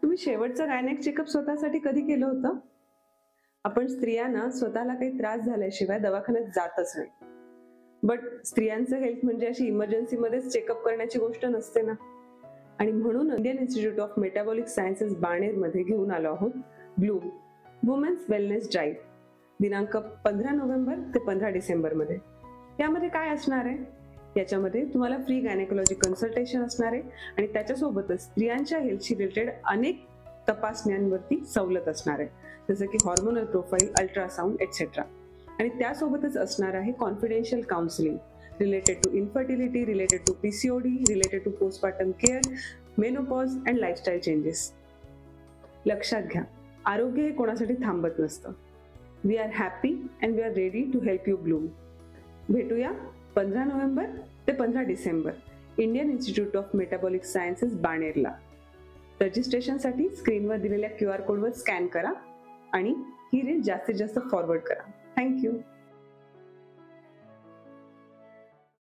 तुम्ही शेवटचं gynaec checkup स्वतःसाठी कधी केलं होतं? आपण स्त्रियांना स्वतःला काही त्रास झाल्याशिवाय दवाखान्यात जातच नाही. बट स्त्रियांचं हेल्थ म्हणजे अशी इमर्जन्सी मध्येच चेकअप करण्याची गोष्ट नसते ना. आणि म्हणून Indian Institute of Metabolic sciences Baner मध्ये घेऊन आलो आहोत ब्लूम वुमेन्स वेलनेस ड्राईव्ह, दिनांक 15 नोव्हेंबर ते 15 डिसेंबर मध्ये. यामध्ये काय असणार आहे? याच्यामध्ये तुम्हाला फ्री गायनेकोलॉजी कन्सल्टेशन असणार आहे आणि त्याच्यासोबतच स्त्रियांच्या हेल्थशी रिलेटेड अनेक तपासण्यांवरती सवलत असणार आहे, जसं की हॉर्मोनल प्रोफाईल, अल्ट्रासाउंड एक्सेट्रा. आणि त्यासोबतच असणार आहे confidential counselling related to infertility, related to PCOD, related to postpartum care, menopause and lifestyle changes. लक्षात घ्या, आरोग्य हे कोणासाठी थांबत नसतं. We are happy and we are ready to help you bloom. भेटूया 15 नोव्हेंबर ते 15 December Indian Institute of Metabolic Sciences बाणेरला. रजिस्ट्रेशनसाठी स्क्रीनवर दिलेल्या QR कोडवर स्कॅन करा आणि ही रील जास्तीत जास्त फॉरवर्ड करा. थँक्यू.